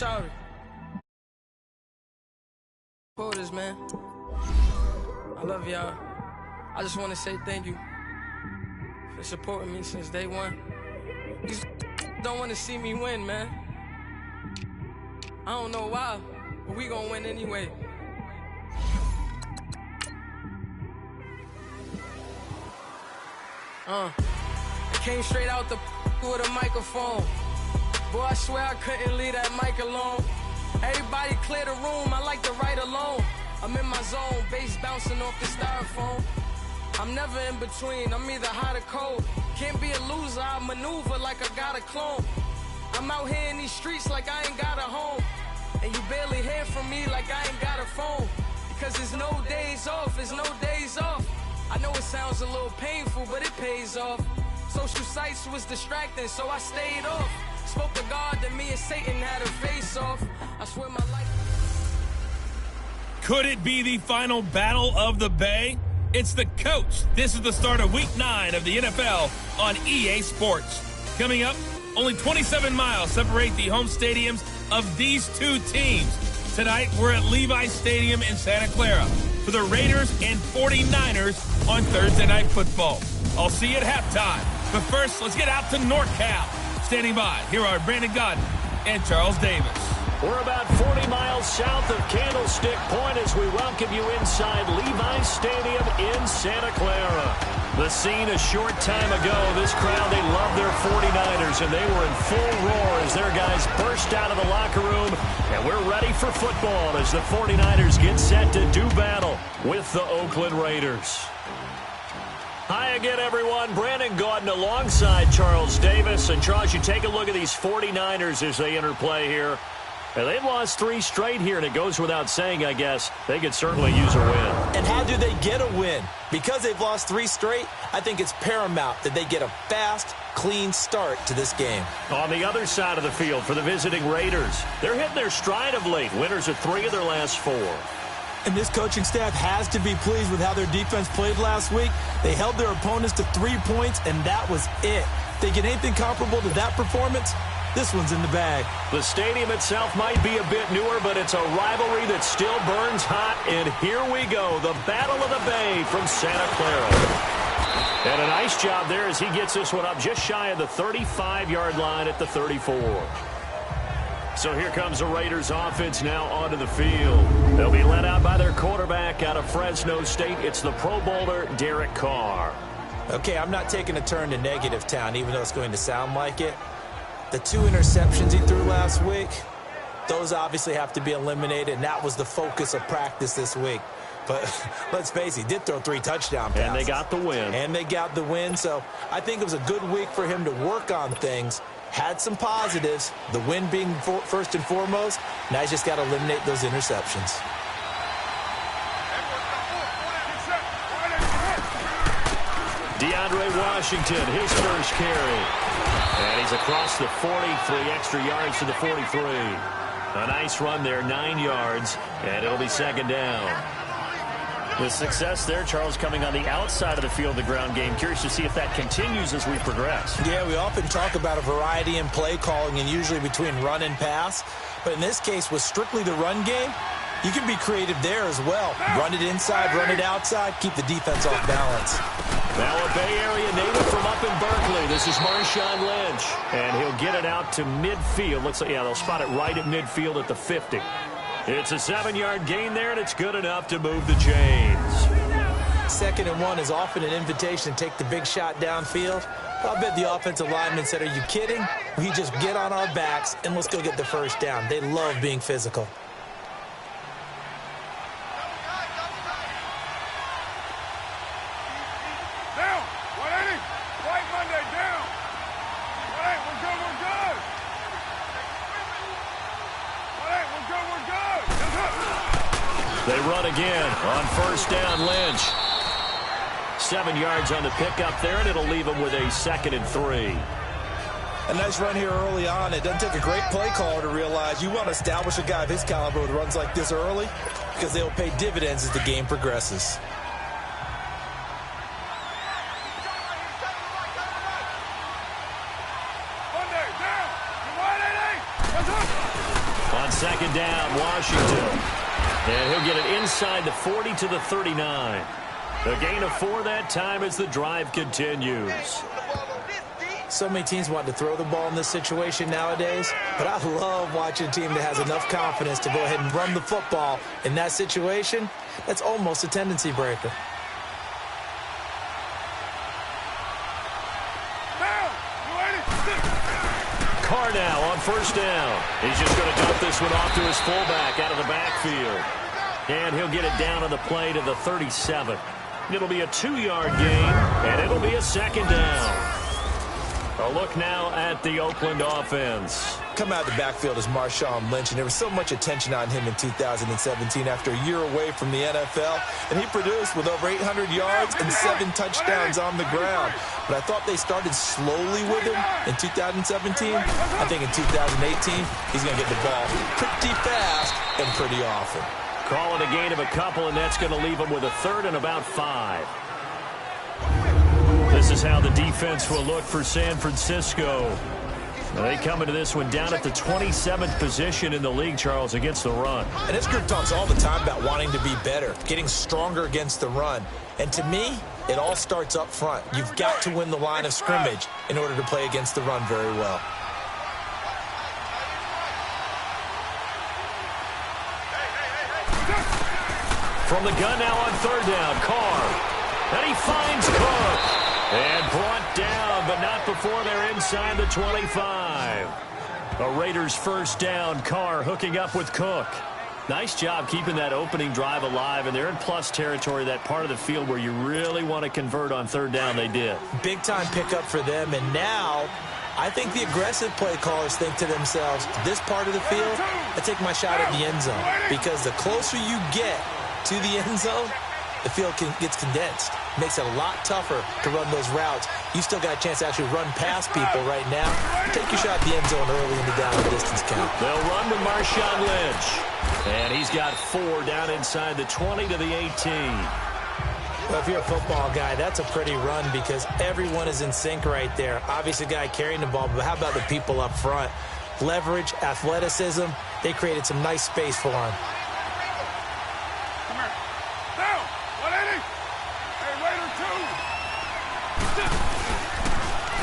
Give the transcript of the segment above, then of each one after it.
sorry. Supporters, man. I love y'all. I just want to say thank you for supporting me since day one. You don't want to see me win, man. I don't know why, but we gonna win anyway. I came straight out the with a microphone. Boy, I swear I couldn't leave that mic alone. Everybody clear the room, I like to write alone. I'm in my zone, bass bouncing off the styrofoam. I'm never in between, I'm either hot or cold. Can't be a loser, I maneuver like I got a clone. I'm out here in these streets like I ain't got a home. And you barely hear from me like I ain't got a phone. Because there's no days off, there's no days off. I know it sounds a little painful, but it pays off. Social sites was distracting, so I stayed off. Spoke to God that me and Satan had a face off. I swear my life. Could it be the final battle of the Bay? It's the coach. This is the start of Week 9 of the NFL on EA Sports. Coming up, only 27 miles separate the home stadiums of these two teams. Tonight, we're at Levi Stadium in Santa Clara for the Raiders and 49ers on Thursday Night Football. I'll see you at halftime. But first, let's get out to NorCal. Standing by, here are Brandon Gaudin and Charles Davis. We're about 40 miles south of Candlestick Point as we welcome you inside Levi Stadium in Santa Clara. The scene a short time ago, this crowd, they love their 49ers, and they were in full roar as their guys burst out of the locker room. And we're ready for football as the 49ers get set to do battle with the Oakland Raiders. Hi again, everyone. Brandon Gaudin alongside Charles Davis. And Charles, you take a look at these 49ers as they interplay here. And they've lost 3 straight here, and it goes without saying, I guess, they could certainly use a win. And how do they get a win? Because they've lost 3 straight, I think it's paramount that they get a fast, clean start to this game. On the other side of the field for the visiting Raiders, they're hitting their stride of late. Winners of 3 of their last 4. And this coaching staff has to be pleased with how their defense played last week. They held their opponents to 3 points, and that was it. If they get anything comparable to that performance, this one's in the bag. The stadium itself might be a bit newer, but it's a rivalry that still burns hot. And here we go, the Battle of the Bay from Santa Clara. And a nice job there as he gets this one up just shy of the 35-yard line at the 34. So here comes the Raiders offense now onto the field. They'll be led out by their quarterback out of Fresno State. It's the Pro Bowler, Derek Carr. Okay, I'm not taking a turn to negative town, even though it's going to sound like it. The 2 interceptions he threw last week, those obviously have to be eliminated, and that was the focus of practice this week. But let's face it, he did throw 3 touchdown passes. And they got the win. And they got the win, so I think it was a good week for him to work on things. Had some positives, the win being first and foremost. Now he's just got to eliminate those interceptions. DeAndre Washington, his first carry. And he's across the 40, 3 extra yards to the 43. A nice run there, 9 yards, and it'll be second down. With success there, Charles, coming on the outside of the field, the ground game. Curious to see if that continues as we progress. Yeah, we often talk about a variety in play calling and usually between run and pass. But in this case, with strictly the run game, you can be creative there as well. Run it inside, run it outside, keep the defense off balance. Now a Bay Area native from up in Berkeley. This is Marshawn Lynch. And he'll get it out to midfield. Looks like, yeah, they'll spot it right at midfield at the 50. It's a 7-yard gain there, and it's good enough to move the chains. 2nd and 1 is often an invitation to take the big shot downfield. I bet the offensive lineman said, are you kidding? We just get on our backs, and let's go get the first down. They love being physical. They run again on first down, Lynch. 7 yards on the pickup there, and it'll leave them with a 2nd and 3. A nice run here early on. It doesn't take a great play caller to realize you want to establish a guy of his caliber with runs like this early because they'll pay dividends as the game progresses. second down, Washington. And he'll get it inside the 40 to the 39. A gain of 4 that time as the drive continues. So many teams want to throw the ball in this situation nowadays, but I love watching a team that has enough confidence to go ahead and run the football in that situation. That's almost a tendency breaker. Carr now on first down. He's just going to dump this one off to his fullback out of the backfield. And he'll get it down on the play to the 37. It'll be a 2-yard gain, and it'll be a second down. A look now at the Oakland offense. Coming out of the backfield is Marshawn Lynch, and there was so much attention on him in 2017 after a year away from the NFL, and he produced with over 800 yards and 7 touchdowns on the ground. But I thought they started slowly with him in 2017. I think in 2018, he's going to get the ball pretty fast and pretty often. Call it a gain of a couple, and that's going to leave him with a third and about 5. This is how the defense will look for San Francisco. They come into this one down at the 27th position in the league, Charles, against the run. And this group talks all the time about wanting to be better, getting stronger against the run. And to me, it all starts up front. You've got to win the line of scrimmage in order to play against the run very well. From the gun now on third down, Carr. And he finds Cook. And brought down, but not before they're inside the 25. A Raiders first down. Carr hooking up with Cook. Nice job keeping that opening drive alive, and they're in plus territory, that part of the field where you really want to convert on third down. They did. Big-time pickup for them, and now I think the aggressive play callers think to themselves, this part of the field, I take my shot at the end zone, because the closer you get to the end zone, the field gets condensed. Makes it a lot tougher to run those routes. You still got a chance to actually run past people right now. Take your shot at the end zone early in the down and distance count. They'll run with Marshawn Lynch. And he's got 4 down inside the 20 to the 18. Well, if you're a football guy, that's a pretty run because everyone is in sync right there. Obviously, the guy carrying the ball, but how about the people up front? Leverage, athleticism, they created some nice space for him.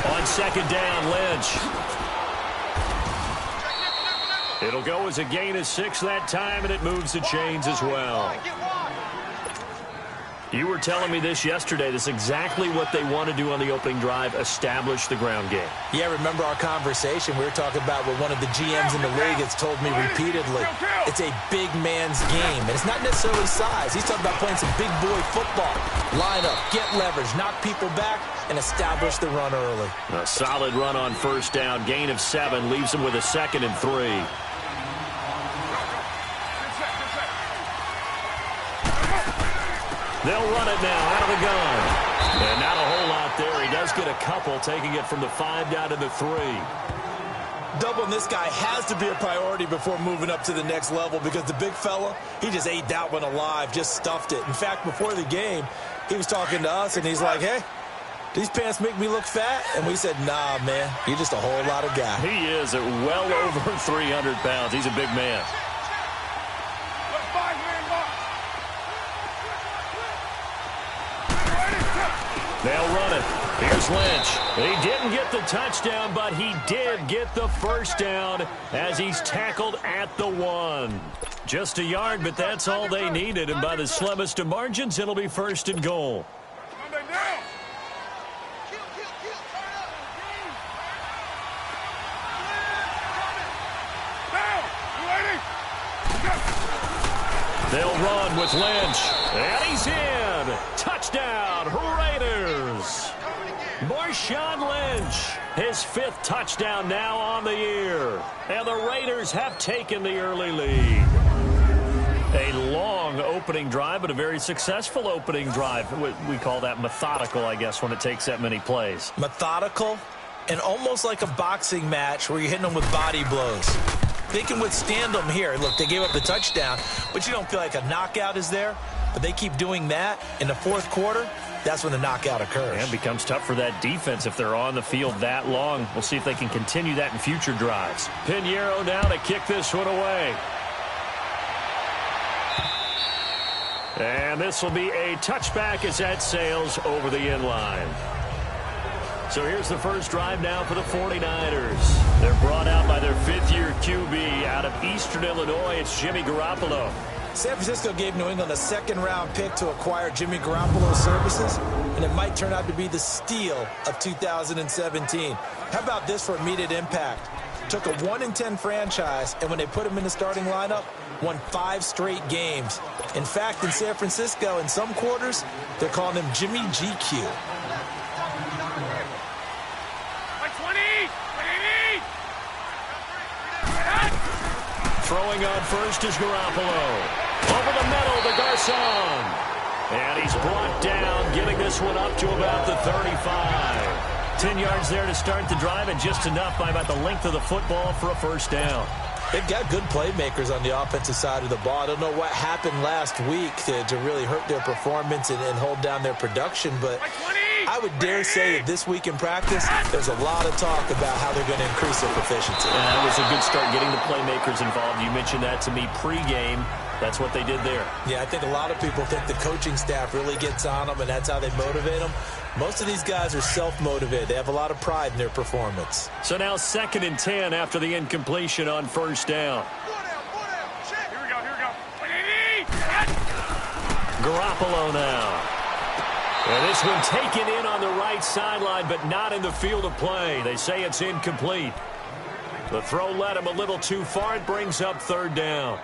On second down, Lynch. It'll go as a gain of 6 that time, and it moves the chains as well. You were telling me this yesterday. This is exactly what they want to do on the opening drive, establish the ground game. Yeah, remember our conversation? We were talking about what one of the GMs in the league has told me repeatedly. It's a big man's game, and it's not necessarily size. He's talking about playing some big boy football. Line up, get leverage, knock people back, and establish the run early. A solid run on first down. Gain of 7 leaves him with a 2nd and 3. They'll run it now out of the gun. And not a whole lot there. He does get a couple, taking it from the 5 down to the 3. Doubling this guy has to be a priority before moving up to the next level because the big fella, he just ate that one alive, just stuffed it. In fact, before the game, he was talking to us, and he's like, hey, these pants make me look fat? And we said, nah, man, you're just a whole lot of guy. He is at well over 300 pounds. He's a big man. They'll run it. Here's Lynch. He didn't get the touchdown, but he did get the first down as he's tackled at the 1. Just a yard, but that's all they needed, and by the slimmest of margins, it'll be 1st and goal. They'll run with Lynch, and he's in. Touchdown, Raiders. Marshawn Lynch, his 5th touchdown now on the year. And the Raiders have taken the early lead. A long opening drive, but a very successful opening drive. We call that methodical, I guess, when it takes that many plays. Methodical and almost like a boxing match where you're hitting them with body blows. They can withstand them here. Look, they gave up the touchdown, but you don't feel like a knockout is there. But they keep doing that in the 4th quarter. that's when the knockout occurs. And it becomes tough for that defense if they're on the field that long. We'll see if they can continue that in future drives. Pinheiro now to kick this one away. And this will be a touchback as that sails over the end line. So here's the first drive now for the 49ers. They're brought out by their fifth-year QB out of Eastern Illinois. It's Jimmy Garoppolo. San Francisco gave New England a second-round pick to acquire Jimmy Garoppolo's services, and it might turn out to be the steal of 2017. How about this for immediate impact? Took a 1-10 franchise, and when they put him in the starting lineup, won 5 straight games. In fact, in San Francisco, in some quarters, they're calling him Jimmy GQ. Throwing on first is Garoppolo. Over the middle to Garcon. And he's brought down, getting this one up to about the 35. 10 yards there to start the drive, and just enough by about the length of the football for a first down. They've got good playmakers on the offensive side of the ball. I don't know what happened last week to really hurt their performance and hold down their production, but I would dare say that this week in practice, there's a lot of talk about how they're going to increase their proficiency. That was a good start getting the playmakers involved. You mentioned that to me pregame. That's what they did there. Yeah, I think a lot of people think the coaching staff really gets on them, and that's how they motivate them. Most of these guys are self-motivated. They have a lot of pride in their performance. So now 2nd and 10 after the incompletion on first down. Here we go. Garoppolo now. And this one taken in on the right sideline, but not in the field of play. They say it's incomplete. The throw led him a little too far. It brings up 3rd down.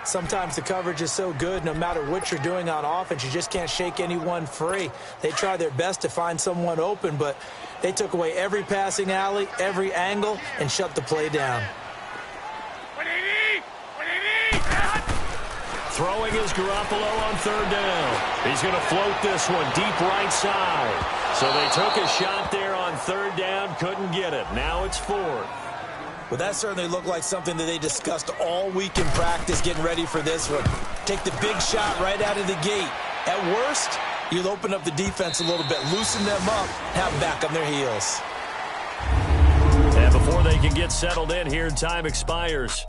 Sometimes the coverage is so good, no matter what you're doing on offense, you just can't shake anyone free. They try their best to find someone open, but they took away every passing alley, every angle, and shut the play down. Throwing is Garoppolo on 3rd down. He's going to float this one deep right side. So they took a shot there on 3rd down, couldn't get it. Now it's 4th. Well, that certainly looked like something that they discussed all week in practice, getting ready for this one. Take the big shot right out of the gate. At worst, you'll open up the defense a little bit, loosen them up, have them back on their heels. And before they can get settled in here, time expires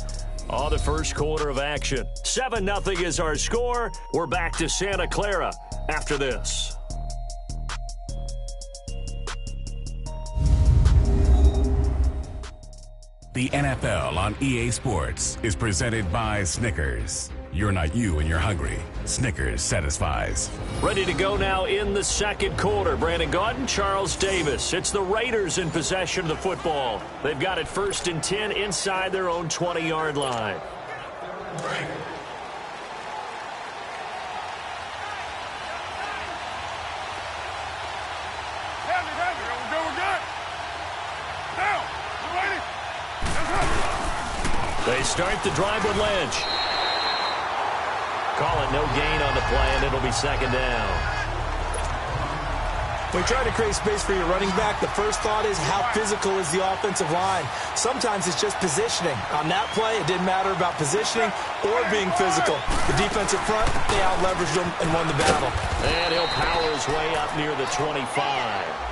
on the first quarter of action. 7-0 is our score. We're back to Santa Clara after this. The NFL on EA Sports is presented by Snickers. You're not you and you're hungry. Snickers satisfies. Ready to go now in the second quarter. Brandon Gaudin, Charles Davis. It's the Raiders in possession of the football. They've got it 1st and 10 inside their own 20-yard line. They start the drive with Lynch. Call it no gain on the play, and it'll be 2nd down. When you try to create space for your running back, the first thought is how physical is the offensive line. Sometimes it's just positioning. On that play, it didn't matter about positioning or being physical. The defensive front, they out-leveraged them and won the battle. And he'll power his way up near the 25.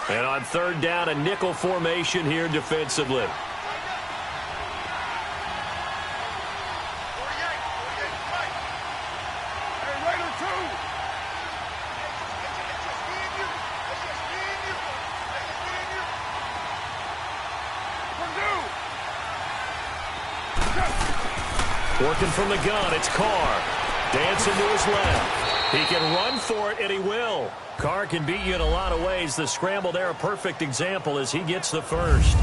And on 3rd down, a nickel formation here defensively. Working from the gun, it's Carr. Dancing to his left. He can run for it, and he will. Carr can beat you in a lot of ways. The scramble there, a perfect example as he gets the first.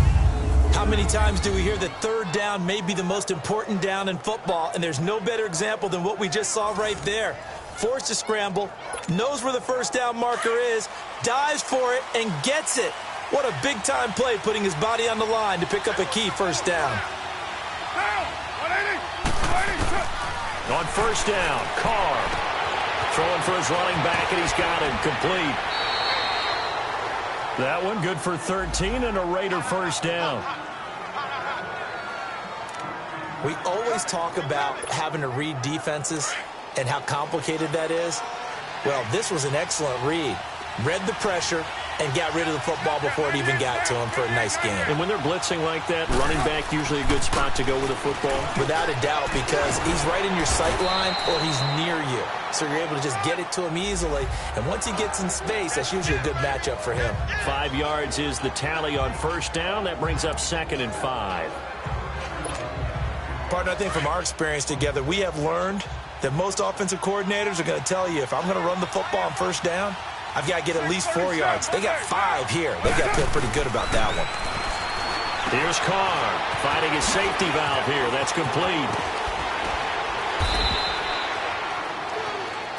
How many times do we hear that 3rd down may be the most important down in football, and there's no better example than what we just saw right there. Forced to scramble, knows where the first down marker is, dives for it, and gets it. What a big-time play, putting his body on the line to pick up a key first down. On 1st down, Carr throwing for his running back, and he's got him complete. That one good for 13 and a Raider first down. We always talk about having to read defenses. and how complicated that is? Well, this was an excellent read. Read the pressure and got rid of the football before it even got to him for a nice game. And when they're blitzing like that, running back usually a good spot to go with a football? Without a doubt, because he's right in your sight line or he's near you. So you're able to just get it to him easily. And once he gets in space, that's usually a good matchup for him. 5 yards is the tally on first down. That brings up 2nd and 5. Partner, I think from our experience together, we have learned that most offensive coordinators are going to tell you, if I'm going to run the football on first down, I've got to get at least 4 yards. They got 5 here. They've got to feel pretty good about that one. Here's Carr finding his safety valve here. That's complete.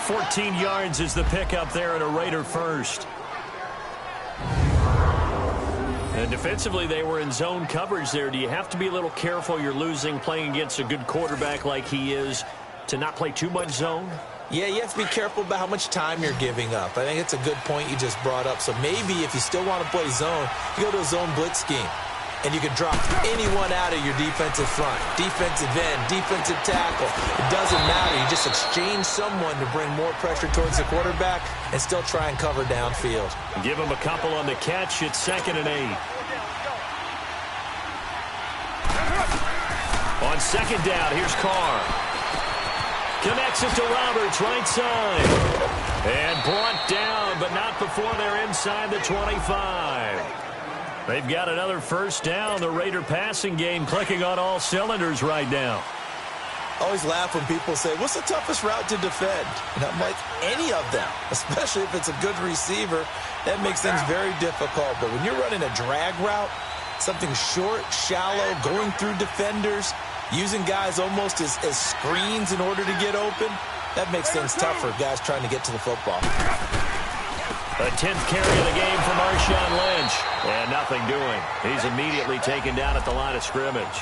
14 yards is the pickup there and a Raider first. And defensively, they were in zone coverage there. Do you have to be a little careful? You're losing playing against a good quarterback like he is to not play too much zone? Yeah, you have to be careful about how much time you're giving up. I think it's a good point you just brought up. So maybe if you still want to play zone, you go to a zone blitz scheme. And you can drop anyone out of your defensive front. Defensive end, defensive tackle. It doesn't matter. You just exchange someone to bring more pressure towards the quarterback and still try and cover downfield. Give him a couple on the catch. It's 2nd and 8. On 2nd down, here's Carr. Connects it to Roberts, right side. And brought down, but not before they're inside the 25. They've got another first down. The Raider passing game clicking on all cylinders right now. I always laugh when people say, what's the toughest route to defend? And I'm like, any of them, especially if it's a good receiver. That makes things very difficult. But when you're running a drag route, something short, shallow, going through defenders, using guys almost as screens in order to get open, that makes things tough for guys trying to get to the football. A 10th carry of the game for Marshawn Lynch. And nothing doing. He's immediately taken down at the line of scrimmage.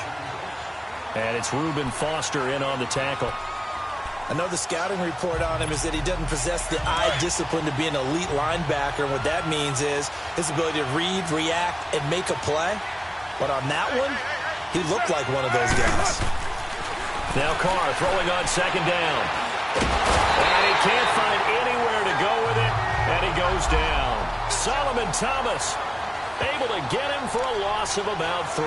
And it's Reuben Foster in on the tackle. I know the scouting report on him is that he doesn't possess the eye discipline to be an elite linebacker. What that means is his ability to read, react, and make a play. But on that one, he looked like one of those guys. Now Carr throwing on 2nd down. And he can't find anywhere to go with it. And he goes down. Solomon Thomas able to get him for a loss of about 3.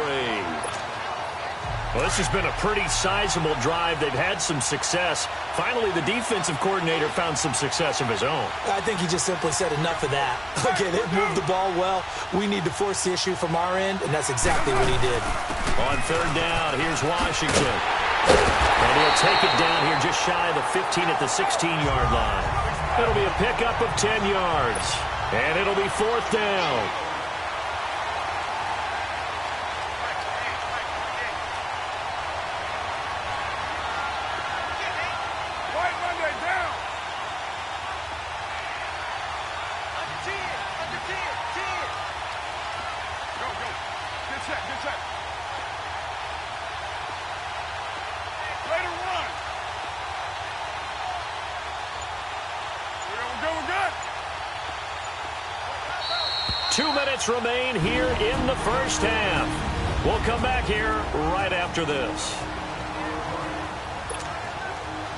Well, this has been a pretty sizable drive. They've had some success. Finally, the defensive coordinator found some success of his own. I think he just simply said enough of that. Okay, they've moved the ball well. We need to force the issue from our end, and that's exactly what he did. On 3rd down, here's Washington. And he'll take it down here just shy of the 15 at the 16-yard line. It'll be a pickup of 10 yards. And it'll be 4th down. Raider 1. 2 minutes remain here in the first half. We'll come back here right after this.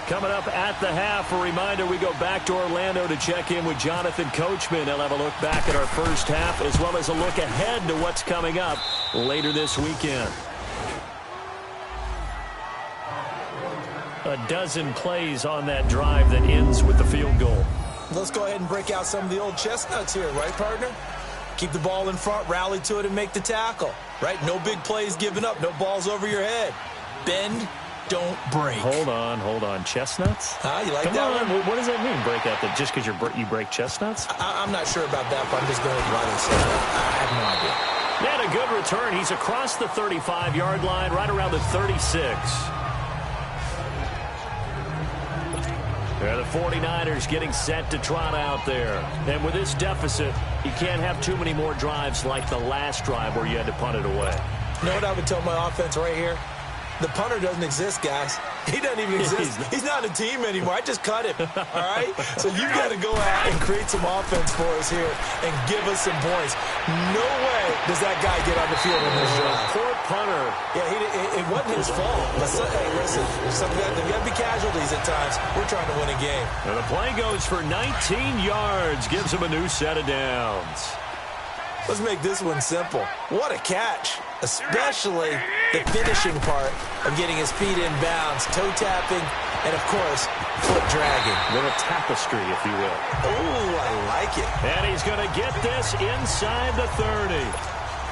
Coming up at the half, a reminder, we go back to Orlando to check in with Jonathan Coachman. He'll have a look back at our first half as well as a look ahead to what's coming up later this weekend. A dozen plays on that drive that ends with the field goal. Let's go ahead and break out some of the old chestnuts here, right, partner? Keep the ball in front, rally to it, and make the tackle, right? No big plays given up, no balls over your head. Bend, don't break. Hold on. Chestnuts? You like Come that on. one? What does that mean, break out? That just because you break chestnuts? I'm not sure about that, but I'm just going with why they said that. I have no idea. They had a good return. He's across the 35-yard line, right around the 36. The 49ers getting set to trot out there. And with this deficit, you can't have too many more drives like the last drive where you had to punt it away. You know what I would tell my offense right here? The punter doesn't exist, guys. He doesn't even exist. He's not a team anymore. I just cut him, all right? So you've got to go out and create some offense for us here and give us some points. No way does that guy get on the field in this drive. Poor punter. Yeah, it wasn't his fault. But hey, listen, there's got to be casualties at times. We're trying to win a game. And the play goes for 19 yards, gives him a new set of downs. Let's make this one simple. What a catch, especially the finishing part of getting his feet in bounds, toe tapping, and, of course, foot dragging. A little tapestry, if you will. Oh, I like it. And he's going to get this inside the 30.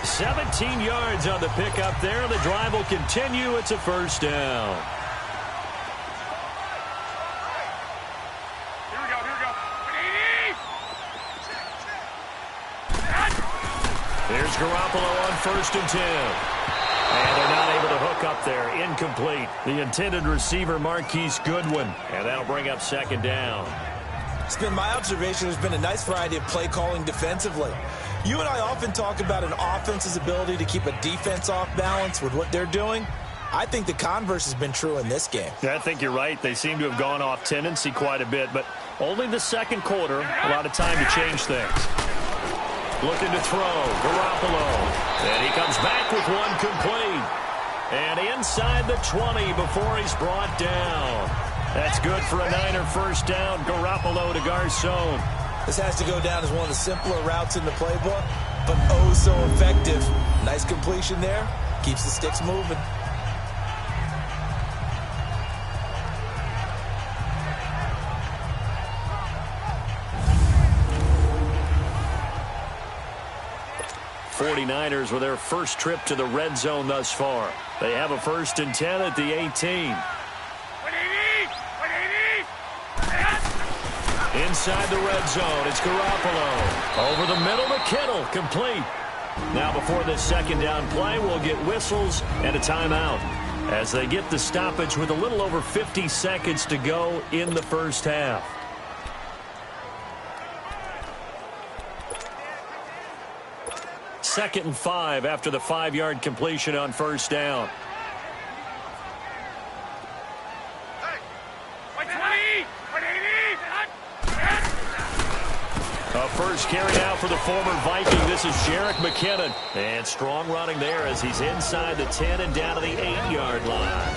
17 yards on the pickup there. The drive will continue. It's a first down. Here we go. Here's Garoppolo on 1st and 10. And they're not able to hook up there. Incomplete. The intended receiver, Marquise Goodwin. And that'll bring up 2nd down. It's been my observation there's been a nice variety of play calling defensively. You and I often talk about an offense's ability to keep a defense off balance with what they're doing. I think the converse has been true in this game. Yeah, I think you're right. They seem to have gone off tendency quite a bit, but only the second quarter, a lot of time to change things. Looking to throw, Garoppolo. And he comes back with one complete. And inside the 20 before he's brought down. That's good for a Niner first down. Garoppolo to Garcon. This has to go down as one of the simpler routes in the playbook, but oh so effective. Nice completion there. Keeps the sticks moving. '49ers with their first trip to the red zone thus far. They have a 1st and 10 at the 18. Inside the red zone, it's Garoppolo. Over the middle to Kittle, complete. Now before this 2nd down play, we'll get whistles and a timeout as they get the stoppage with a little over 50 seconds to go in the first half. Second and 5 after the 5-yard completion on 1st down. A first carry now for the former Viking. This is Jerick McKinnon. And strong running there as he's inside the 10 and down to the 8-yard line.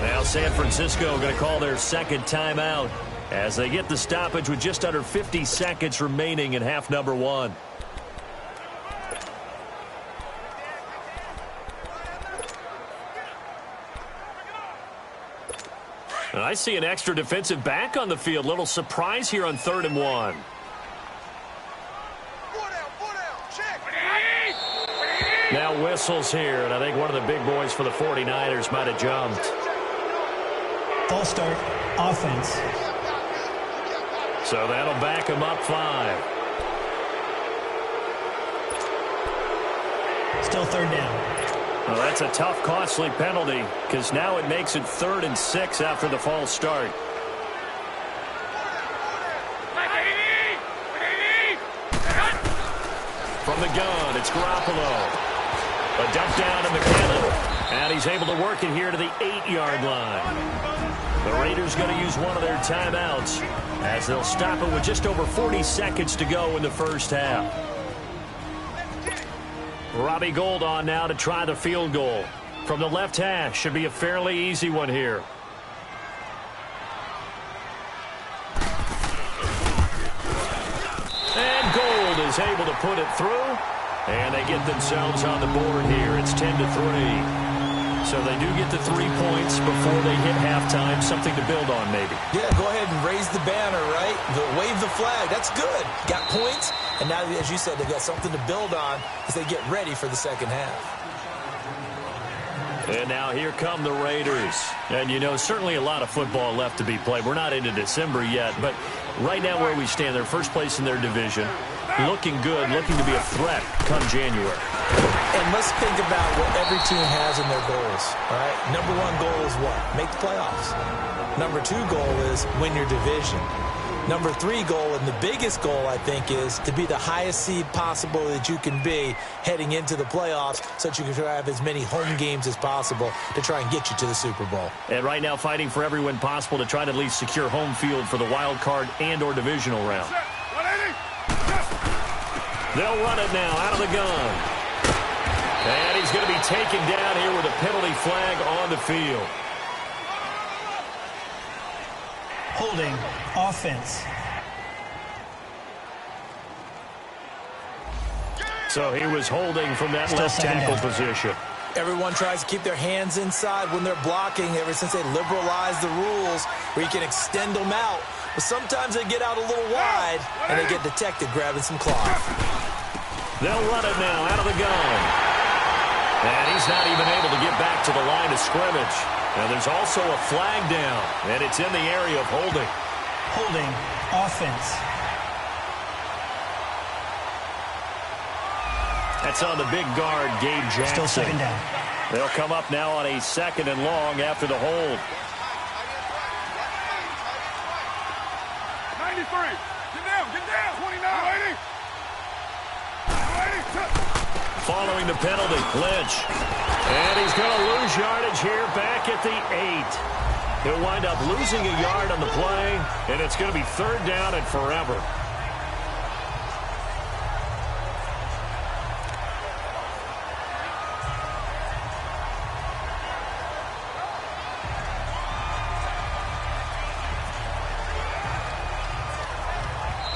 Now San Francisco going to call their 2nd timeout as they get the stoppage with just under 50 seconds remaining in half number 1. And I see an extra defensive back on the field. Little surprise here on 3rd and 1. Now whistles here, and I think one of the big boys for the 49ers might have jumped. False start, offense. So that'll back him up 5. Still 3rd down. Well, that's a tough, costly penalty because now it makes it 3rd and 6 after the false start. From the gun, it's Garoppolo. A dump down to McKinnon. And he's able to work it here to the 8-yard line. The Raiders going to use one of their timeouts as they'll stop it with just over 40 seconds to go in the first half. Robbie Gould on now to try the field goal. From the left hash, should be a fairly easy one here. And Gould is able to put it through. And they get themselves on the board here. It's 10-3. So they do get the 3 points before they hit halftime. Something to build on, maybe. Yeah, go ahead and raise the banner, right? Wave the flag. That's good. Got points. And now, as you said, they've got something to build on as they get ready for the second half. And now here come the Raiders. And, you know, certainly a lot of football left to be played. We're not into December yet, but right now where we stand, they're first place in their division. Looking good, looking to be a threat come January. And let's think about what every team has in their goals, all right? Number 1 goal is what? Make the playoffs. Number 2 goal is win your division. Number 3 goal, and the biggest goal, I think, is to be the highest seed possible that you can be heading into the playoffs so that you can have as many home games as possible to try and get you to the Super Bowl. And right now fighting for every win possible to try to at least secure home field for the wild card and or divisional round. They'll run it now out of the gun. And he's going to be taken down here with a penalty flag on the field. Holding offense. So he was holding from that left tackle position. Everyone tries to keep their hands inside when they're blocking ever since they liberalized the rules where you can extend them out. But sometimes they get out a little wide and they get detected grabbing some cloth. They'll run it now out of the gun. And he's not even able to get back to the line of scrimmage. And there's also a flag down, and it's in the area of holding. Holding offense. That's on the big guard, Gabe Jackson. Still second down. They'll come up now on a 2nd and long after the hold. 93. Get down. 29. 80. Following the penalty, Lynch. And he's going to lose yardage here back at the 8. He'll wind up losing a yard on the play, and it's going to be 3rd down and forever.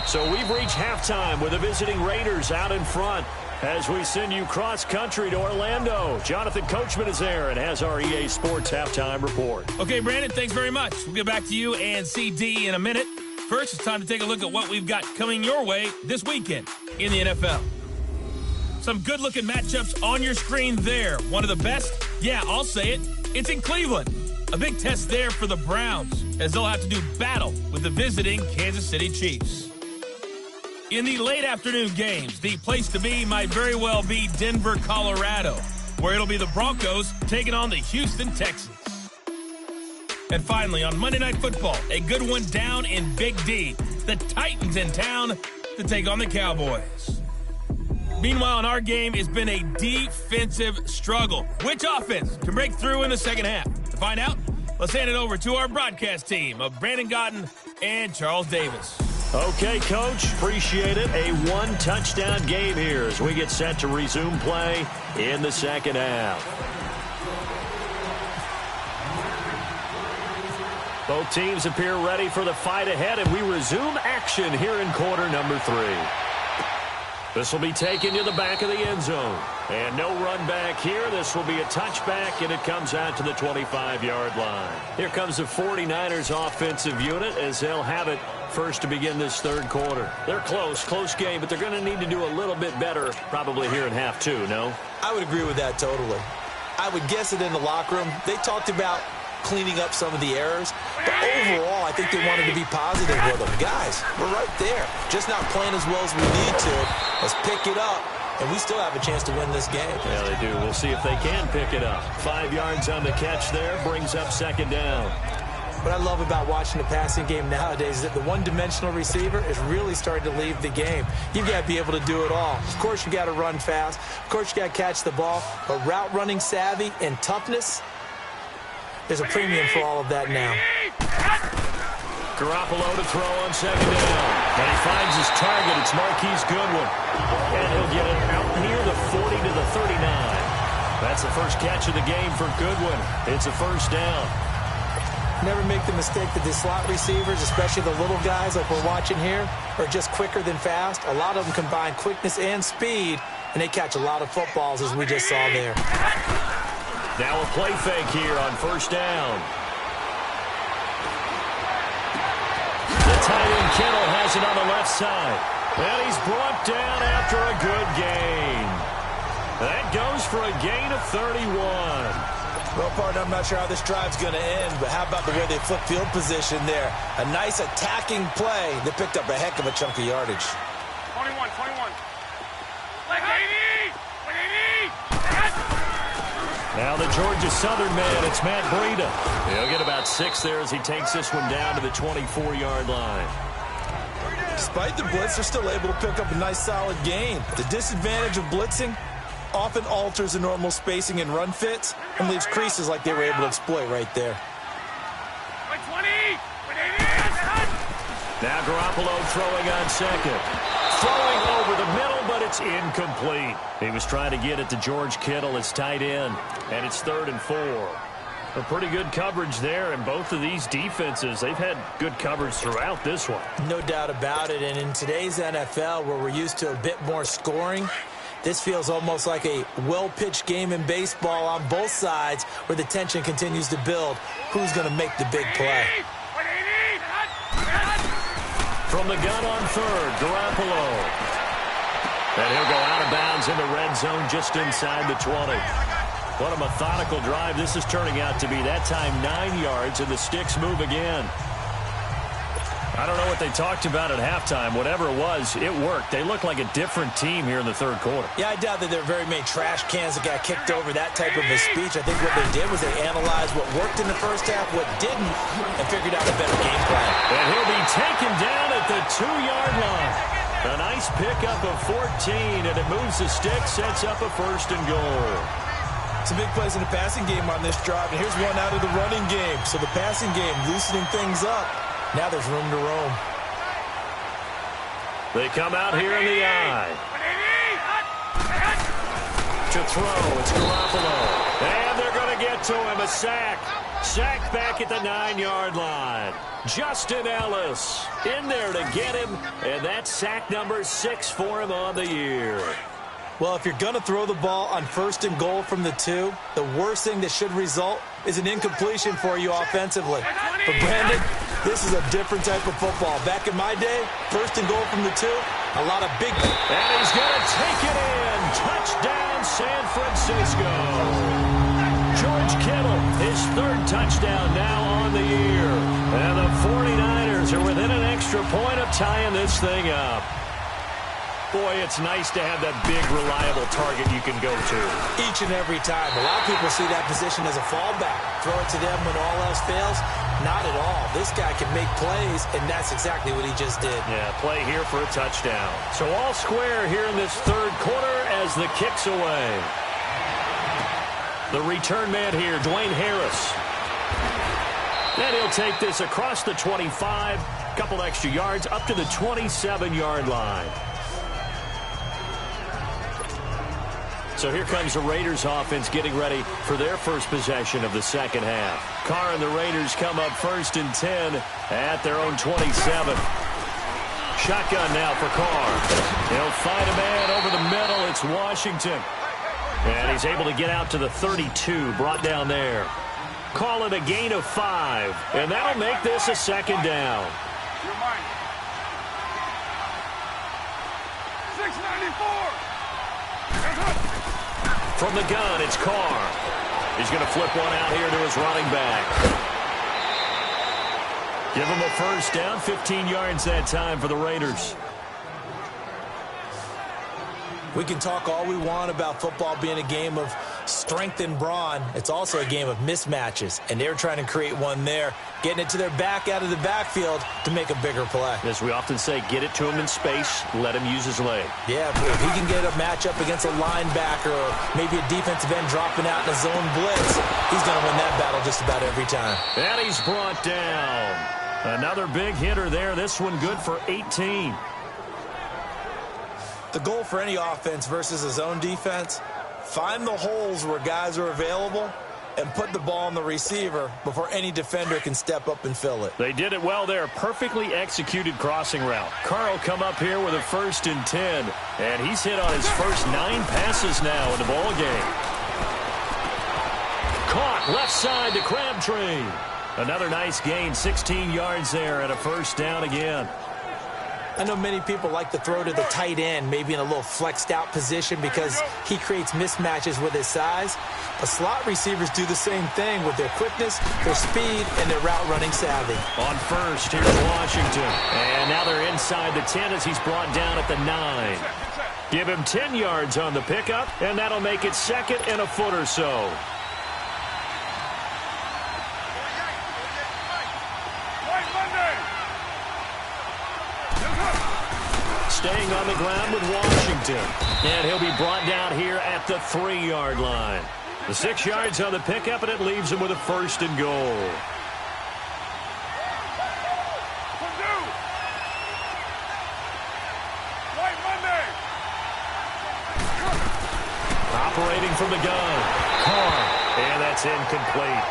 So we've reached halftime with the visiting Raiders out in front as we send you cross-country to Orlando. Jonathan Coachman is there and has our EA Sports halftime report. Okay, Brandon, thanks very much. We'll get back to you and CD in a minute. First, it's time to take a look at what we've got coming your way this weekend in the NFL. Some good-looking matchups on your screen there. One of the best, yeah, I'll say it, it's in Cleveland. A big test there for the Browns as they'll have to do battle with the visiting Kansas City Chiefs. In the late afternoon games, the place to be might very well be Denver, Colorado, where it'll be the Broncos taking on the Houston Texans. And finally, on Monday Night Football, a good one down in Big D. The Titans in town to take on the Cowboys. Meanwhile, in our game, it's been a defensive struggle. Which offense can break through in the second half? To find out, let's hand it over to our broadcast team of Brandon Gaudin and Charles Davis. Okay, Coach, appreciate it. A one-touchdown game here as we get set to resume play in the second half. Both teams appear ready for the fight ahead, and we resume action here in quarter number 3. This will be taken to the back of the end zone. And no run back here. This will be a touchback, and it comes out to the 25-yard line. Here comes the 49ers offensive unit as they'll have it first to begin this third quarter. They're close game, but they're going to need to do a little bit better probably here in half 2, no? I would agree with that totally. I would guess it in the locker room. They talked about cleaning up some of the errors, but overall, I think they wanted to be positive with them. Guys, we're right there. Just not playing as well as we need to. Let's pick it up, and we still have a chance to win this game. Yeah, they do. We'll see if they can pick it up. 5 yards on the catch there, brings up second down. What I love about watching the passing game nowadays is that the one-dimensional receiver is really starting to leave the game. You've got to be able to do it all. Of course, you got to run fast. Of course, you got to catch the ball. But route running savvy and toughness, there's a premium for all of that now. Garoppolo to throw on second down. And he finds his target. It's Marquise Goodwin. And he'll get it out near the 40 to the 39. That's the first catch of the game for Goodwin. It's a first down. Never make the mistake that the slot receivers, especially the little guys like we're watching here, are just quicker than fast. A lot of them combine quickness and speed, and they catch a lot of footballs, as we just saw there. Now a play fake here on first down. The tight end Kittle has it on the left side. And he's brought down after a good gain. That goes for a gain of 31. Well, partner, I'm not sure how this drive's going to end, but how about the way they flip field position there? A nice attacking play. They picked up a heck of a chunk of yardage. 21. Like 80! Now the Georgia Southern man, it's Matt Breida. He'll get about 6 there as he takes this one down to the 24-yard line. Despite the blitz, they're still able to pick up a nice solid gain. The disadvantage of blitzing often alters the normal spacing and run fits and leaves creases like they were able to exploit right there. Like 20! Now Garoppolo throwing on second. Throwing over the middle, but it's incomplete. He was trying to get it to George Kittle, his tight end, and it's 3rd and 4. A pretty good coverage there, and both of these defenses, they've had good coverage throughout this one. No doubt about it, and in today's NFL, where we're used to a bit more scoring, this feels almost like a well-pitched game in baseball on both sides where the tension continues to build. Who's going to make the big play? From the gun on 3rd, Garoppolo. And he'll go out of bounds in the red zone just inside the 20. What a methodical drive this is turning out to be. That time 9 yards, and the sticks move again. I don't know what they talked about at halftime. Whatever it was, it worked. They look like a different team here in the 3rd quarter. Yeah, I doubt that there are very many trash cans that got kicked over that type of a speech. I think what they did was they analyzed what worked in the first half, what didn't, and figured out a better game plan. And he'll be taken down at the 2-yard line. A nice pickup of 14, and it moves the stick, sets up a 1st and goal. Some big plays in the passing game on this drive, and here's one out of the running game. So the passing game loosening things up. Now there's room to roam. They come out here in the eye. To throw, it's Garoppolo. And they're going to get to him, a sack. Sacked back at the 9-yard line. Justin Ellis in there to get him, and that's sack number 6 for him on the year. Well, if you're going to throw the ball on 1st and goal from the 2, the worst thing that should result is an incompletion for you offensively. But, Brandon, this is a different type of football. Back in my day, 1st and goal from the 2, a lot of big... And he's going to take it in. Touchdown, San Francisco. George Kittle, his 3rd touchdown now on the year. And the 49ers are within an extra point of tying this thing up. Boy, it's nice to have that big, reliable target you can go to. Each and every time. A lot of people see that position as a fallback. Throw it to them when all else fails. Not at all. This guy can make plays, and that's exactly what he just did. Yeah, play here for a touchdown. So all square here in this 3rd quarter as the kick's away. The return man here, Dwayne Harris. And he'll take this across the 25, couple extra yards, up to the 27-yard line. So here comes the Raiders offense getting ready for their first possession of the second half. Carr and the Raiders come up 1st and 10 at their own 27. Shotgun now for Carr. He'll find a man over the middle. It's Washington. And he's able to get out to the 32, brought down there. Call it a gain of 5, and that'll make this a 2nd down. 694. From the gun, it's Carr. He's going to flip one out here to his running back. Give him a 1st down, 15 yards that time for the Raiders. We can talk all we want about football being a game of strength and brawn. It's also a game of mismatches, and they're trying to create one there, getting it to their back out of the backfield to make a bigger play. As we often say, get it to him in space, let him use his leg. Yeah, if he can get a matchup against a linebacker or maybe a defensive end dropping out in a zone blitz, he's going to win that battle just about every time. And he's brought down. Another big hitter there. This one good for 18. The goal for any offense versus a zone defense, find the holes where guys are available and put the ball on the receiver before any defender can step up and fill it. They did it well there. Perfectly executed crossing route. Carl come up here with a 1st and 10, and he's hit on his first 9 passes now in the ball game. Caught left side to Crabtree. Another nice gain, 16 yards there and a 1st down again. I know many people like to throw to the tight end, maybe in a little flexed out position because he creates mismatches with his size. But slot receivers do the same thing with their quickness, their speed, and their route running savvy. On 1st, here's Washington. And now they're inside the 10 as he's brought down at the 9. Give him 10 yards on the pickup, and that'll make it 2nd and a foot or so. Staying on the ground with Washington. And he'll be brought down here at the 3-yard line. The 6 yards on the pickup, and it leaves him with a 1st and goal. That's incomplete.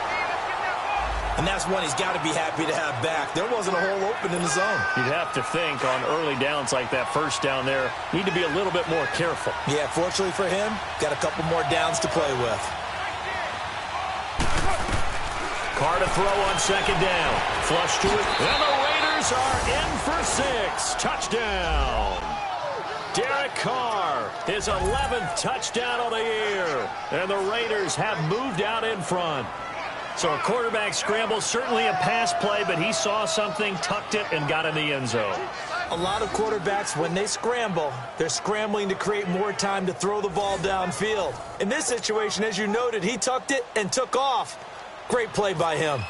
And that's one he's got to be happy to have back. There wasn't a hole open in the zone. You'd have to think on early downs like that first down there, need to be a little bit more careful. Yeah, fortunately for him, got a couple more downs to play with. Carr to throw on second down. Flush to it. And the Raiders are in for 6. Touchdown. Derek Carr, his 11th touchdown of the year. And the Raiders have moved out in front. So a quarterback scramble, certainly a pass play, but he saw something, tucked it, and got in the end zone. A lot of quarterbacks, when they scramble, they're scrambling to create more time to throw the ball downfield. In this situation, as you noted, he tucked it and took off. Great play by him.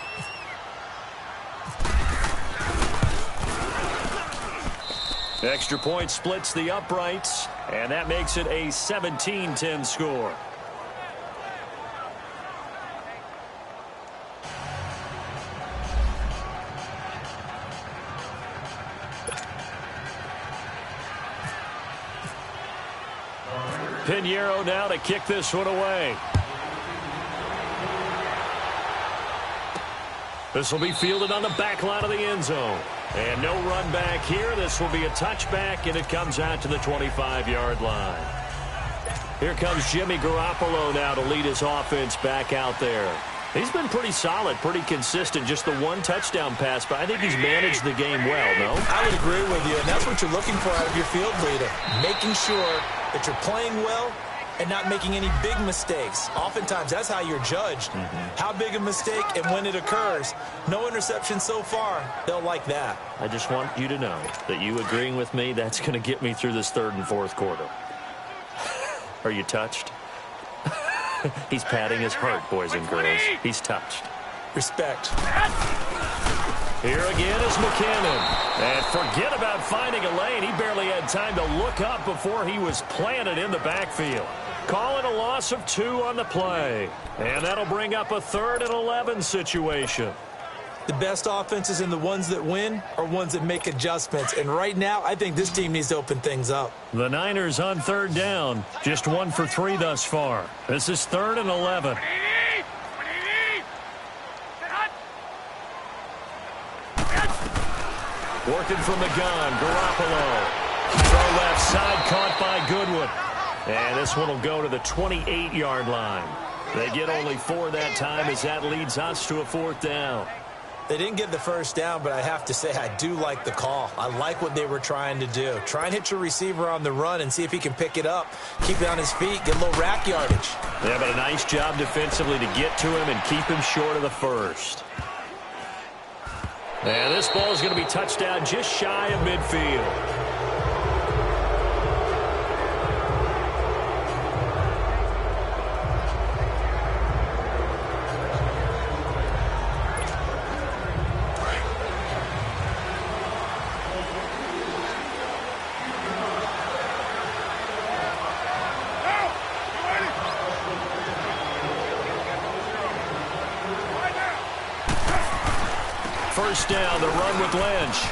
Extra point splits the uprights, and that makes it a 17-10 score. Pinheiro now to kick this one away. This will be fielded on the back line of the end zone. And no run back here. This will be a touchback, and it comes out to the 25-yard line. Here comes Jimmy Garoppolo now to lead his offense back out there. He's been pretty solid, pretty consistent. Just the one touchdown pass, but I think he's managed the game well, no? I would agree with you, and that's what you're looking for out of your field leader. Making sure that you're playing well and not making any big mistakes. Oftentimes, that's how you're judged. How big a mistake and when it occurs. No interception so far. They'll like that. I just want you to know that you agreeing with me, that's going to get me through this third and fourth quarter. Are you touched? He's patting his heart, boys and girls. He's touched. Respect. Here again is McKinnon. And forget about finding a lane. He barely had time to look up before he was planted in the backfield. Call it a loss of 2 on the play. And that'll bring up a 3rd and 11 situation. The best offenses and the ones that win are ones that make adjustments. And right now, I think this team needs to open things up. The Niners on 3rd down. Just 1 for 3 thus far. This is 3rd and 11. Working from the gun, Garoppolo. Throw left side, caught by Goodwin. And this one will go to the 28-yard line. They get only 4 that time as that leads us to a 4th down. They didn't get the first down, but I have to say I do like the call. I like what they were trying to do. Try and hit your receiver on the run and see if he can pick it up. Keep it on his feet, get a little rack yardage. Yeah, but a nice job defensively to get to him and keep him short of the first. And this ball is going to be touched down just shy of midfield. First down, the run with Lynch.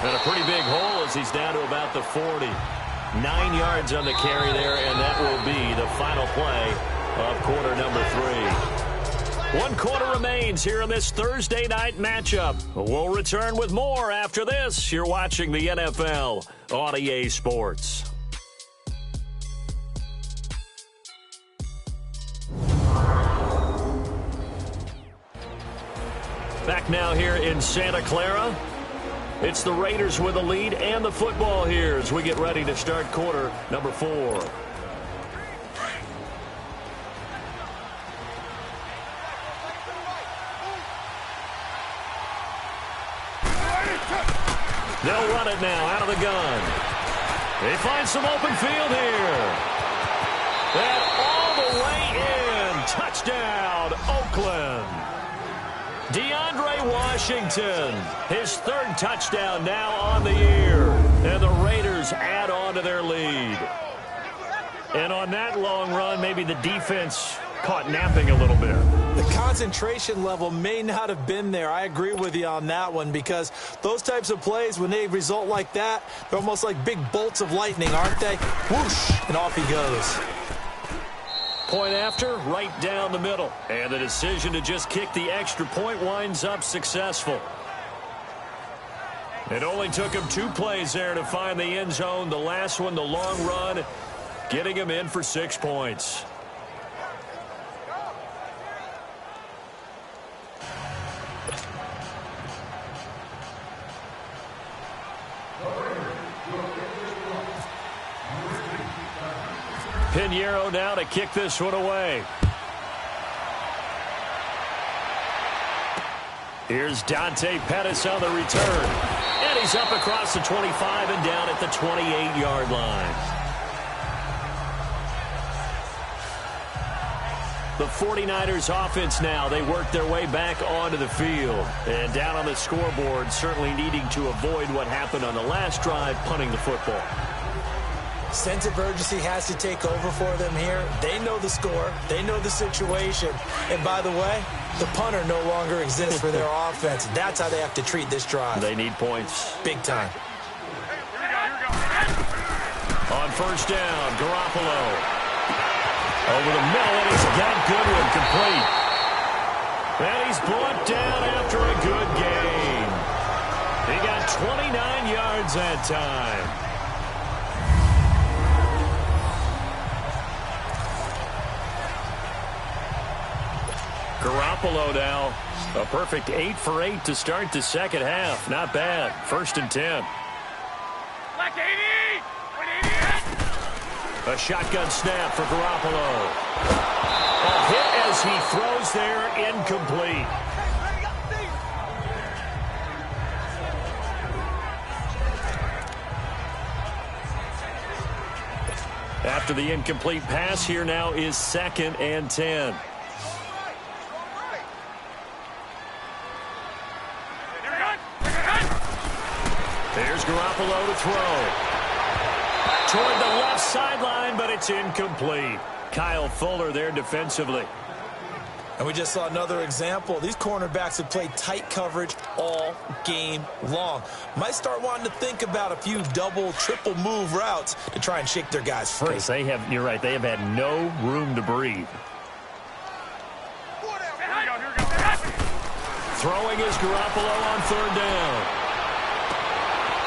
And a pretty big hole as he's down to about the 40. 9 yards on the carry there, and that will be the final play of quarter number 3. 1 quarter remains here in this Thursday night matchup. We'll return with more after this. You're watching the NFL on EA Sports. Back now here in Santa Clara. It's the Raiders with the lead and the football here as we get ready to start quarter number 4. They'll run it now out of the gun. They find some open field here. And all the way in. Touchdown, Oakland. DeAndre Washington, his 3rd touchdown now on the year. And the Raiders add on to their lead. And on that long run, maybe the defense caught napping a little bit. The concentration level may not have been there. I agree with you on that one because those types of plays, when they result like that, they're almost like big bolts of lightning, aren't they? Whoosh, and off he goes. Point after, right down the middle. And the decision to just kick the extra point winds up successful. It only took him 2 plays there to find the end zone. The last one, the long run, getting him in for 6 points. Pinheiro now to kick this one away. Here's Dante Pettis on the return. And he's up across the 25 and down at the 28-yard line. The 49ers offense now, they work their way back onto the field. And down on the scoreboard, certainly needing to avoid what happened on the last drive, punting the football. Sense of urgency has to take over for them here. They know the score. They know the situation. And by the way, the punter no longer exists for their offense. That's how they have to treat this drive. They need points. Big time. On first down, Garoppolo. Over the middle, and he's got Goodwin complete. And he's brought down after a good gain. He got 29 yards that time. Garoppolo now, a perfect 8 for 8 to start the second half. Not bad. 1st and 10. A shotgun snap for Garoppolo. A hit as he throws there, incomplete. After the incomplete pass, here now is 2nd and 10. There's Garoppolo to throw. Toward the left sideline, but it's incomplete. Kyle Fuller there defensively. And we just saw another example. These cornerbacks have played tight coverage all game long. Might start wanting to think about a few double, triple move routes to try and shake their guys free. Because they have, you're right, they have had no room to breathe. Throwing is Garoppolo on 3rd down.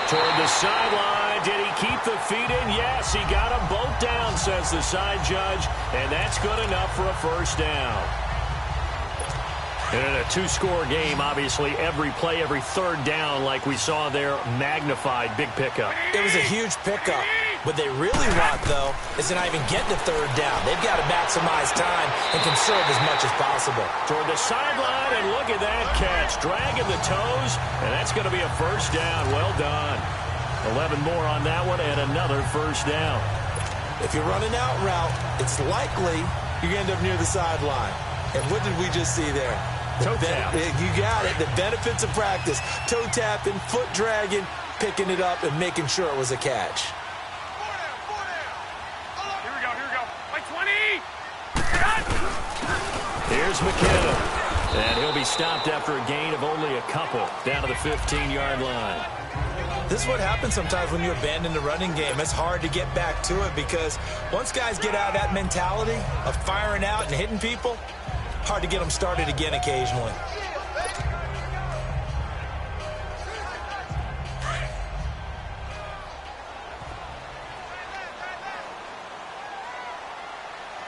Toward the sideline. Did he keep the feet in? Yes, he got them both down, says the side judge. And that's good enough for a 1st down. And in a 2-score game, obviously, every play, every 3rd down, like we saw there, magnified. Big pickup. It was a huge pickup. What they really want, though, is to not even get to 3rd down. They've got to maximize time and conserve as much as possible. Toward the sideline, and look at that catch. Dragging the toes, and that's going to be a 1st down. Well done. 11 more on that one, and another 1st down. If you're running out route, it's likely you're going to end up near the sideline. And what did we just see there? Toe tap. You got it. The benefits of practice. Toe tapping, foot dragging, picking it up, and making sure it was a catch. Here we go. Like 20. Here's McKinnon. And he'll be stopped after a gain of only a couple down to the 15-yard line. This is what happens sometimes when you abandon the running game. It's hard to get back to it because once guys get out of that mentality of firing out and hitting people, hard to get them started again occasionally.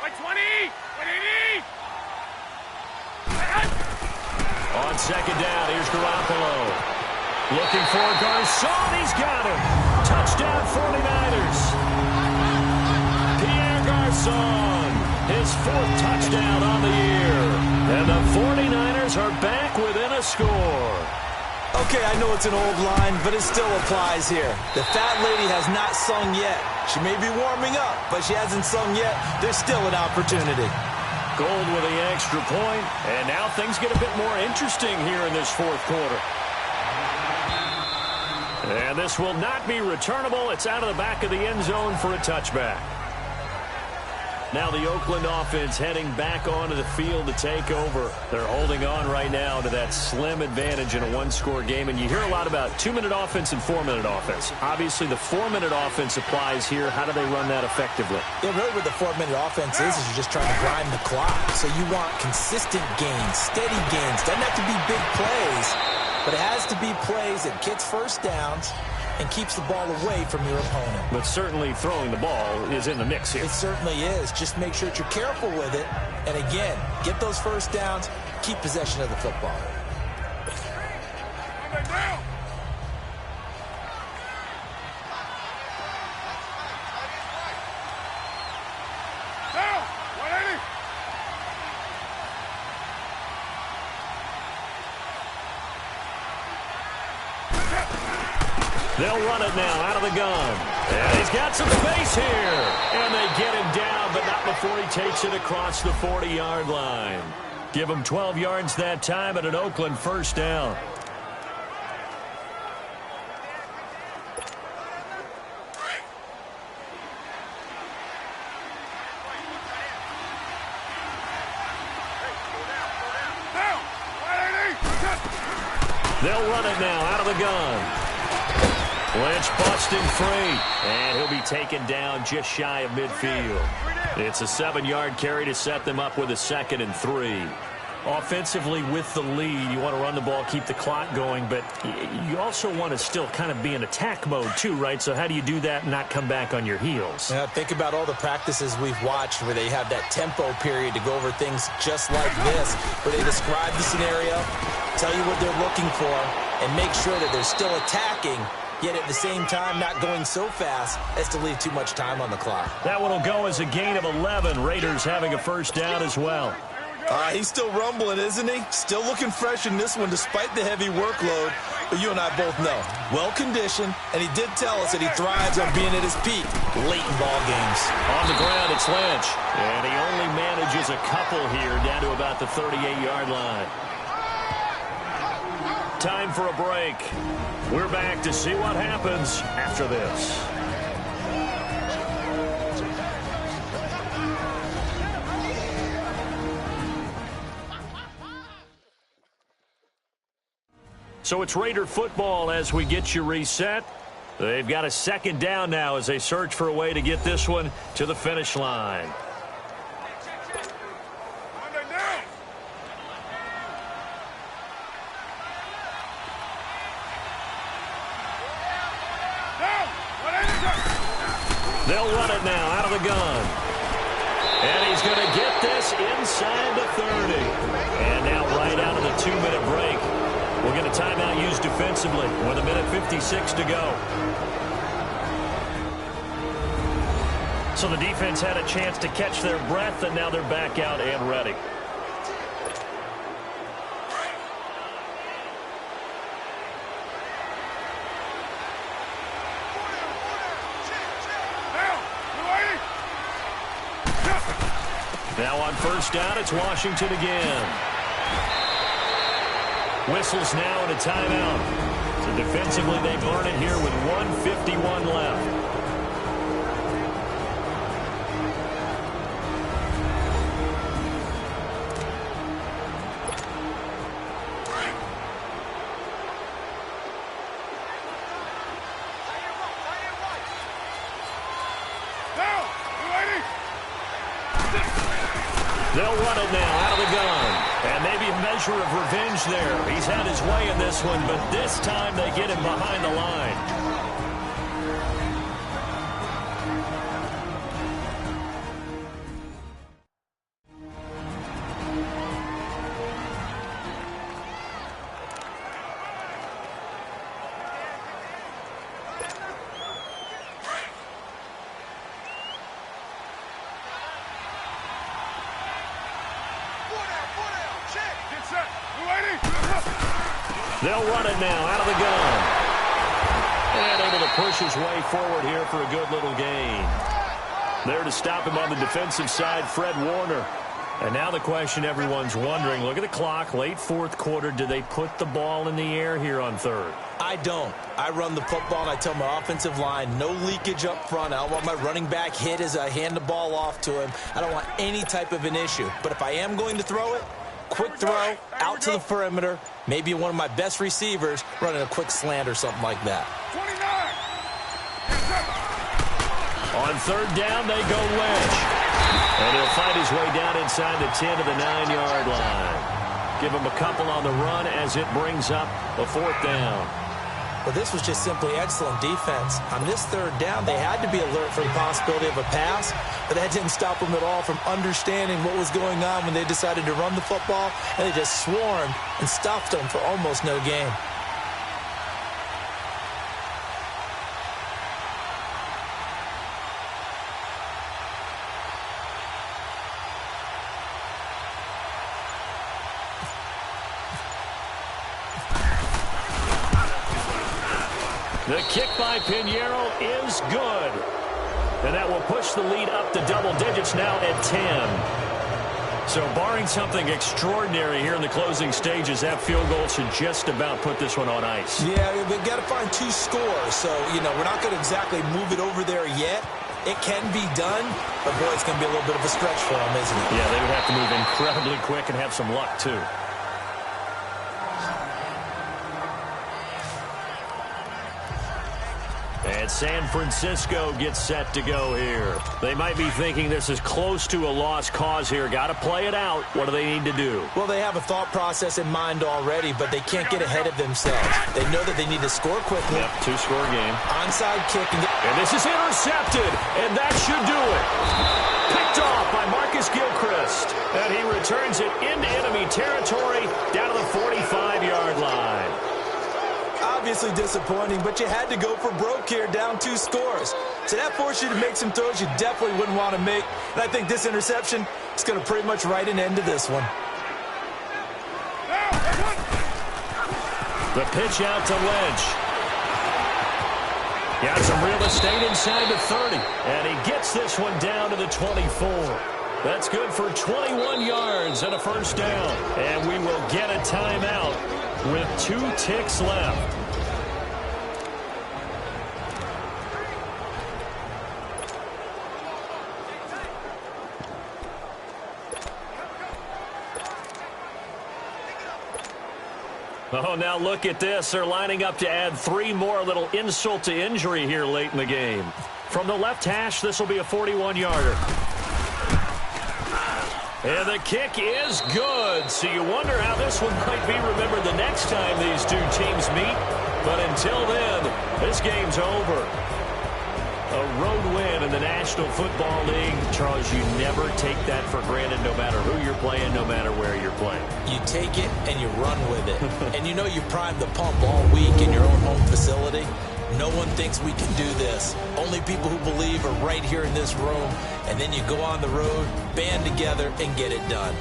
Like 20. 180. On 2nd down, here's Garoppolo. Looking for Garcon. He's got him. Touchdown 49ers. Pierre Garcon. His 4th touchdown on the year. And the 49ers are back within a score. Okay, I know it's an old line, but it still applies here. The fat lady has not sung yet. She may be warming up, but she hasn't sung yet. There's still an opportunity. Gold with the extra point, and now things get a bit more interesting here in this 4th quarter. And this will not be returnable. It's out of the back of the end zone for a touchback. Now the Oakland offense heading back onto the field to take over. They're holding on right now to that slim advantage in a one-score game. And you hear a lot about 2-minute offense and 4-minute offense. Obviously, the 4-minute offense applies here. How do they run that effectively? Yeah, really what the 4-minute offense is you're just trying to grind the clock. So you want consistent gains, steady gains. Doesn't have to be big plays, but it has to be plays that gets first downs and keeps the ball away from your opponent. But certainly throwing the ball is in the mix here. It certainly is. Just make sure that you're careful with it. And again, get those first downs, keep possession of the football. They'll run it now out of the gun. And he's got some space here. And they get him down, but not before he takes it across the 40-yard line. Give him 12 yards that time at an Oakland first down. They'll run it now out of the gun. Lynch busting free, and he'll be taken down just shy of midfield. It's a 7-yard carry to set them up with a 2nd and 3. Offensively with the lead, you want to run the ball, keep the clock going, but you also want to still kind of be in attack mode too, right? So how do you do that and not come back on your heels? Yeah, think about all the practices we've watched where they have that tempo period to go over things just like this, where they describe the scenario, tell you what they're looking for, and make sure that they're still attacking, yet at the same time not going so fast as to leave too much time on the clock. That one will go as a gain of 11. Raiders having a first down as well. He's still rumbling, isn't he? Still looking fresh in this one despite the heavy workload. But you and I both know, well-conditioned, and he did tell us that he thrives on being at his peak late in ball games. On the ground, it's Lynch. And he only manages a couple here down to about the 38-yard line. Time for a break. We're back to see what happens after this. So it's Raider football as we get you reset. They've got a 2nd down now as they search for a way to get this one to the finish line. They'll run it now out of the gun. And he's going to get this inside the 30. And now right out of the 2-minute break. We'll get a timeout used defensively with 1:56 to go. So the defense had a chance to catch their breath, and now they're back out and ready. Now on first down, it's Washington again. Whistles now and a timeout. So defensively, they've earned it here with 1:51 left. They'll run it now out of the gun. And maybe a measure of revenge there. He's had his way in this one, but this time they get him behind the line. They'll run it now out of the gun. And able to push his way forward here for a good little gain. There to stop him on the defensive side, Fred Warner. And now the question everyone's wondering, look at the clock, late fourth quarter, do they put the ball in the air here on third? I don't. I run the football, and I tell my offensive line, no leakage up front. I don't want my running back hit as I hand the ball off to him. I don't want any type of an issue. But if I am going to throw it, quick throw, out to the perimeter, maybe one of my best receivers running a quick slant or something like that. 29. On third down, they go Lynch. And he'll find his way down inside the 10 to the 9-yard line. Give him a couple on the run as it brings up a fourth down. Well, this was just simply excellent defense. On this third down, they had to be alert for the possibility of a pass, but that didn't stop them at all from understanding what was going on when they decided to run the football, and they just swarmed and stuffed them for almost no gain. The kick by Pinheiro is good. And that will push the lead up to double digits now at 10. So barring something extraordinary here in the closing stages, that field goal should just about put this one on ice. Yeah, we've got to find 2 scores. So, we're not going to exactly move it over there yet. It can be done, but boy, it's going to be a little bit of a stretch for them, isn't it? Yeah, they would have to move incredibly quick and have some luck, too. And San Francisco gets set to go here. They might be thinking this is close to a lost cause here. Got to play it out. What do they need to do? Well, they have a thought process in mind already, but they can't get ahead of themselves. They know that they need to score quickly. Yep, 2-score game. Onside kick. And this is intercepted, and that should do it. Picked off by Marcus Gilchrist. And he returns it into enemy territory down to the 45-yard line. Obviously disappointing, but you had to go for broke here, down 2 scores. So that forced you to make some throws you definitely wouldn't want to make. And I think this interception is going to pretty much write an end to this one. The pitch out to Lynch. Got some real estate inside the 30. And he gets this one down to the 24. That's good for 21 yards and a first down. And we will get a timeout with 2 ticks left. Oh, now look at this. They're lining up to add 3 more, a little insult to injury here late in the game. From the left hash, this will be a 41-yarder. And the kick is good. So you wonder how this one might be remembered the next time these 2 teams meet. But until then, this game's over. A road win in the National Football League. Charles, you never take that for granted no matter who you're playing, no matter where you're playing. You take it and you run with it. And you primed the pump all week in your own home facility. No one thinks we can do this. Only people who believe are right here in this room. And then you go on the road, band together, and get it done.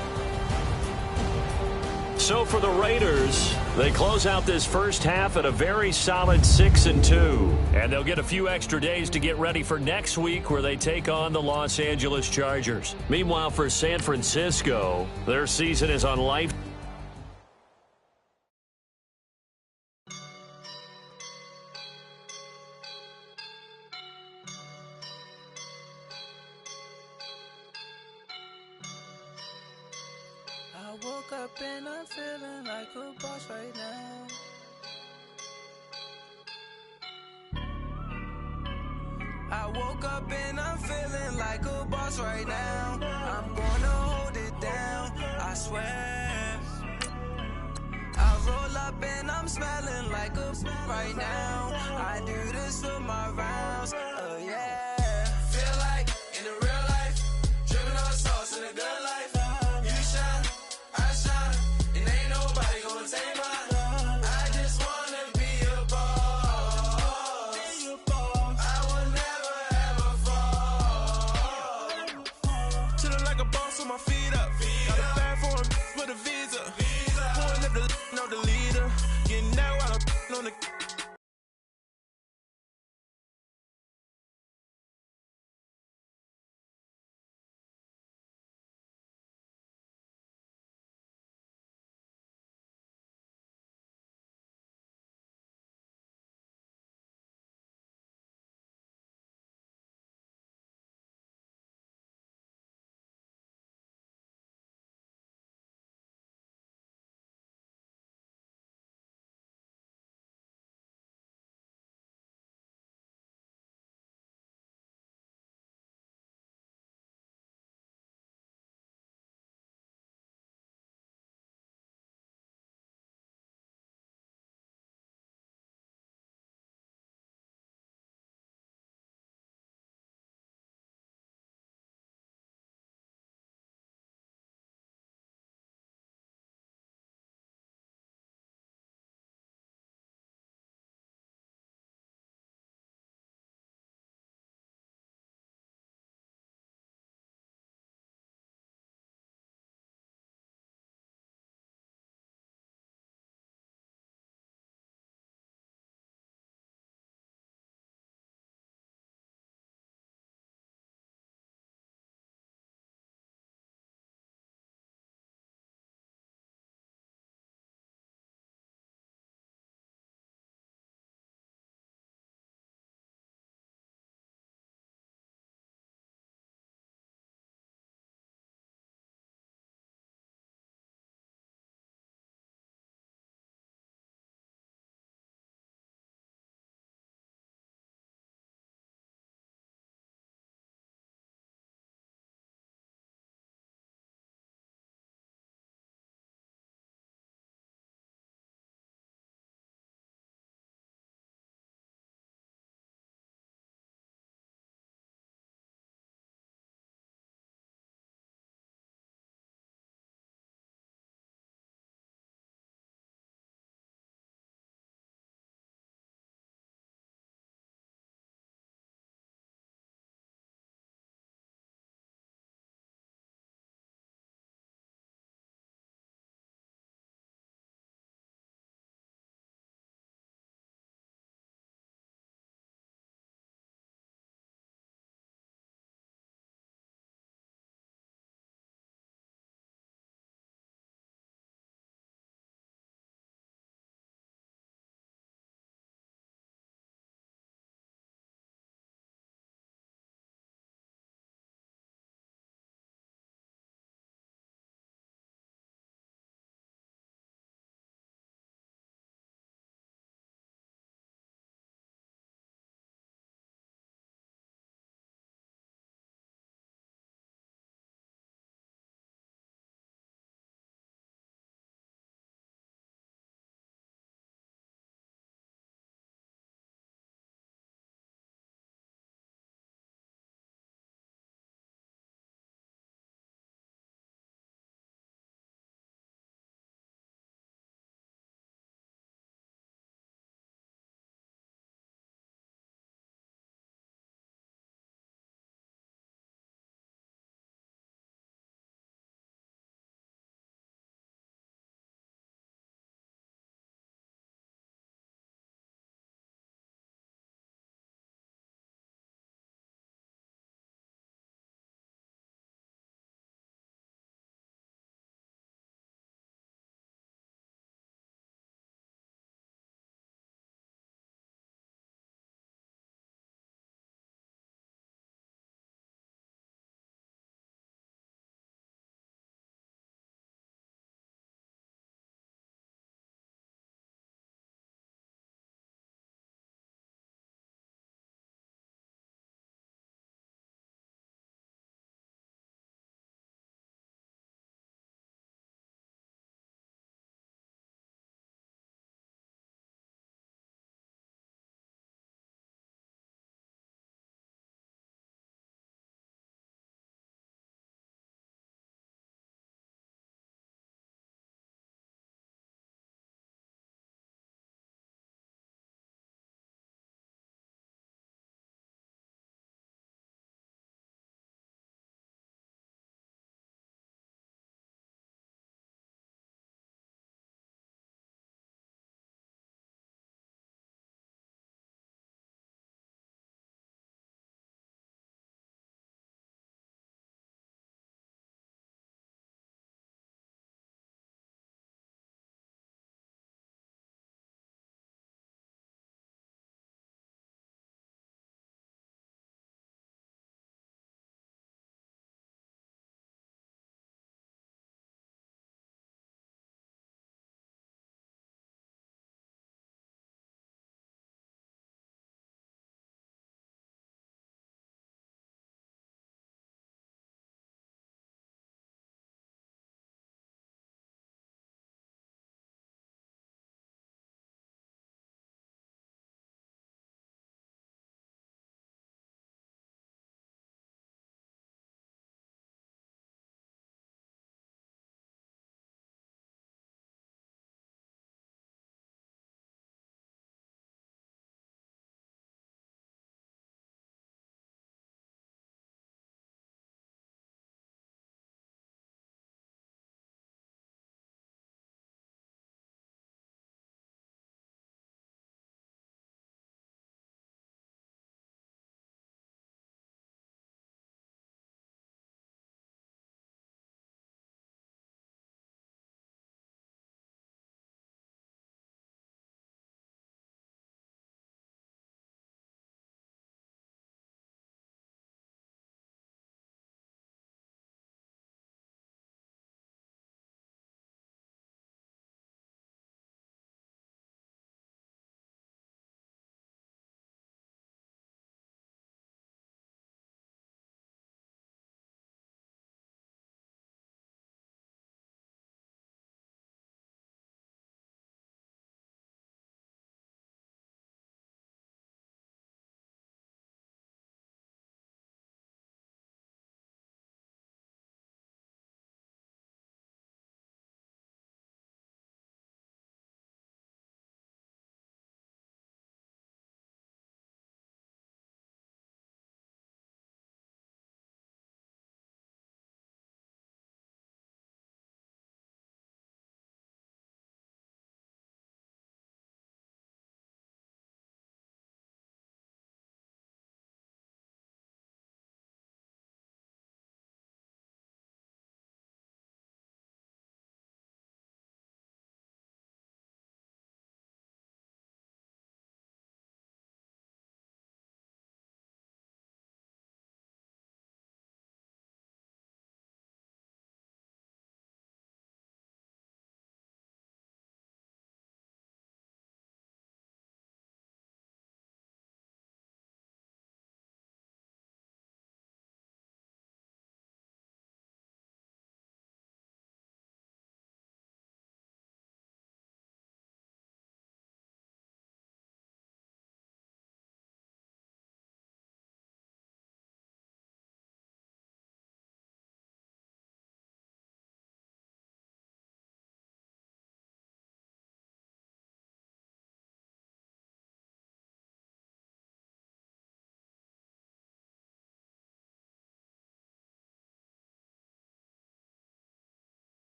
So for the Raiders, they close out this first half at a very solid 6-2. And they'll get a few extra days to get ready for next week where they take on the Los Angeles Chargers. Meanwhile, for San Francisco, their season is on life. I woke up and I'm feeling like a boss right now. I woke up and I'm feeling like a boss right now. I'm gonna hold it down, I swear. I roll up and I'm smelling like a right now. I do this for my ride.